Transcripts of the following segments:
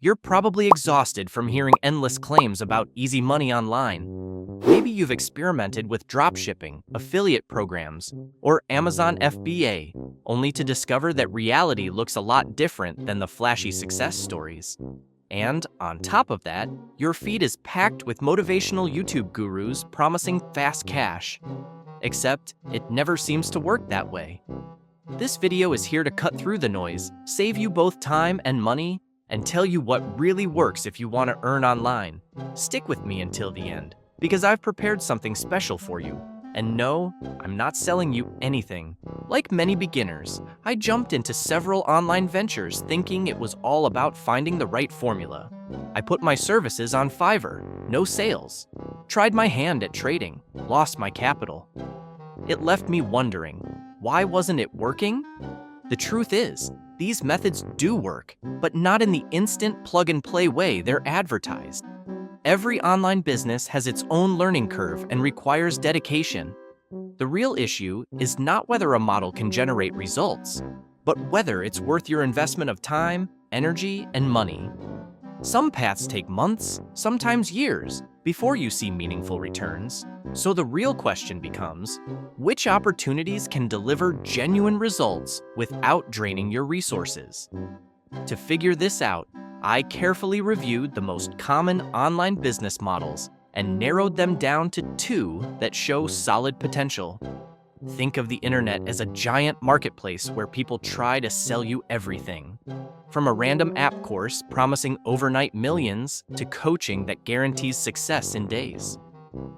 You're probably exhausted from hearing endless claims about easy money online. Maybe you've experimented with dropshipping, affiliate programs, or Amazon FBA, only to discover that reality looks a lot different than the flashy success stories. And on top of that, your feed is packed with motivational YouTube gurus promising fast cash. Except, it never seems to work that way. This video is here to cut through the noise, save you both time and money, and tell you what really works if you want to earn online. Stick with me until the end, because I've prepared something special for you. And no, I'm not selling you anything. Like many beginners, I jumped into several online ventures thinking it was all about finding the right formula. I put my services on Fiverr, no sales. Tried my hand at trading, lost my capital. It left me wondering, why wasn't it working? The truth is, these methods do work, but not in the instant plug-and-play way they're advertised. Every online business has its own learning curve and requires dedication. The real issue is not whether a model can generate results, but whether it's worth your investment of time, energy, and money. Some paths take months, sometimes years, before you see meaningful returns. So the real question becomes, which opportunities can deliver genuine results without draining your resources? To figure this out, I carefully reviewed the most common online business models and narrowed them down to two that show solid potential. Think of the internet as a giant marketplace where people try to sell you everything. From a random app course promising overnight millions to coaching that guarantees success in days.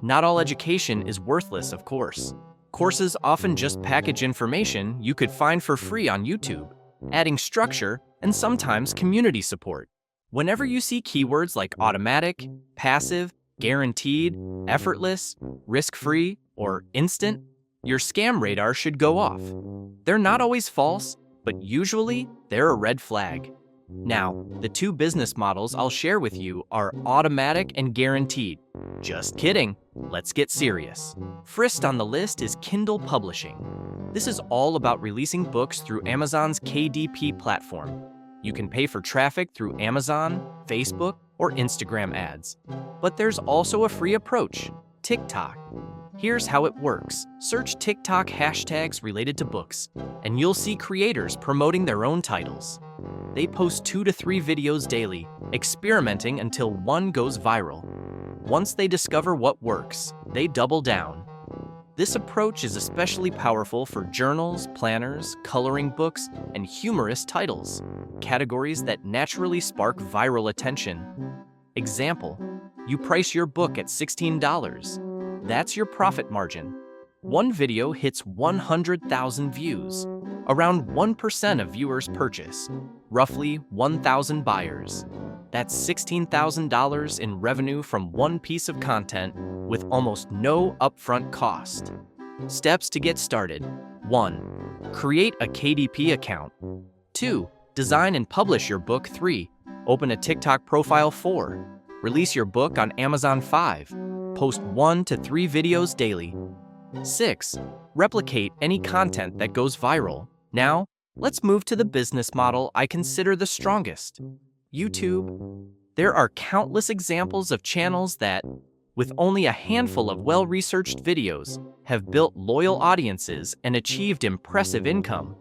Not all education is worthless, of course. Courses often just package information you could find for free on YouTube, adding structure and sometimes community support. Whenever you see keywords like automatic, passive, guaranteed, effortless, risk-free, or instant, your scam radar should go off. They're not always false, but usually they're a red flag. Now, the two business models I'll share with you are automatic and guaranteed. Just kidding, let's get serious. First on the list is Kindle publishing. This is all about releasing books through Amazon's KDP platform. You can pay for traffic through Amazon, Facebook, or Instagram ads. But there's also a free approach, TikTok. Here's how it works. Search TikTok hashtags related to books, and you'll see creators promoting their own titles. They post 2 to 3 videos daily, experimenting until one goes viral. Once they discover what works, they double down. This approach is especially powerful for journals, planners, coloring books, and humorous titles, categories that naturally spark viral attention. Example, you price your book at $16. That's your profit margin. One video hits 100,000 views. Around 1% of viewers purchase, roughly 1,000 buyers. That's $16,000 in revenue from one piece of content with almost no upfront cost. Steps to get started. 1. Create a KDP account. 2. Design and publish your book. 3. Open a TikTok profile. 4. Release your book on Amazon. 5. Post 1 to 3 videos daily. 6. Replicate any content that goes viral. Now, let's move to the business model I consider the strongest. YouTube. There are countless examples of channels that, with only a handful of well-researched videos, have built loyal audiences and achieved impressive income.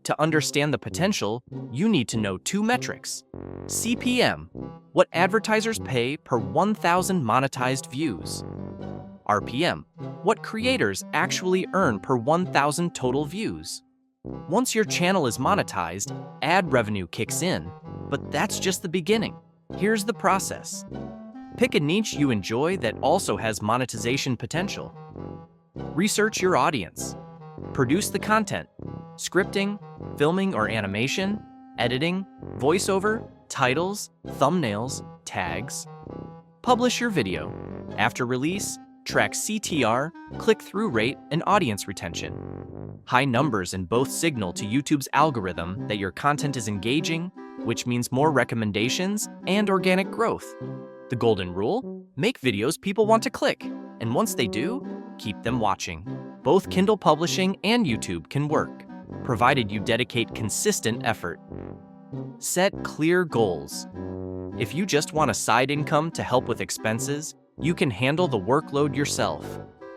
To understand the potential, you need to know 2 metrics. CPM, what advertisers pay per 1,000 monetized views. RPM, what creators actually earn per 1,000 total views. Once your channel is monetized, ad revenue kicks in, but that's just the beginning. Here's the process. Pick a niche you enjoy that also has monetization potential. Research your audience. Produce the content. Scripting, filming or animation, editing, voiceover, titles, thumbnails, tags. Publish your video. After release, track CTR, click-through rate, and audience retention. High numbers in both signal to YouTube's algorithm that your content is engaging, which means more recommendations and organic growth. The golden rule? Make videos people want to click, and once they do, keep them watching. Both Kindle publishing and YouTube can work, provided you dedicate consistent effort. Set clear goals. If you just want a side income to help with expenses, you can handle the workload yourself.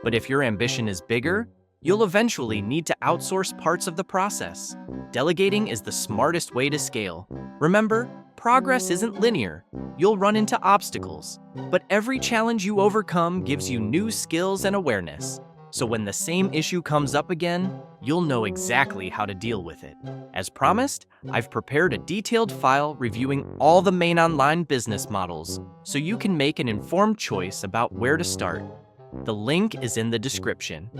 But if your ambition is bigger, you'll eventually need to outsource parts of the process. Delegating is the smartest way to scale. Remember, progress isn't linear. You'll run into obstacles, but every challenge you overcome gives you new skills and awareness. So when the same issue comes up again, you'll know exactly how to deal with it. As promised, I've prepared a detailed file reviewing all the main online business models, so you can make an informed choice about where to start. The link is in the description.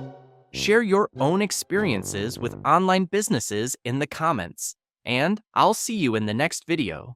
Share your own experiences with online businesses in the comments, and I'll see you in the next video.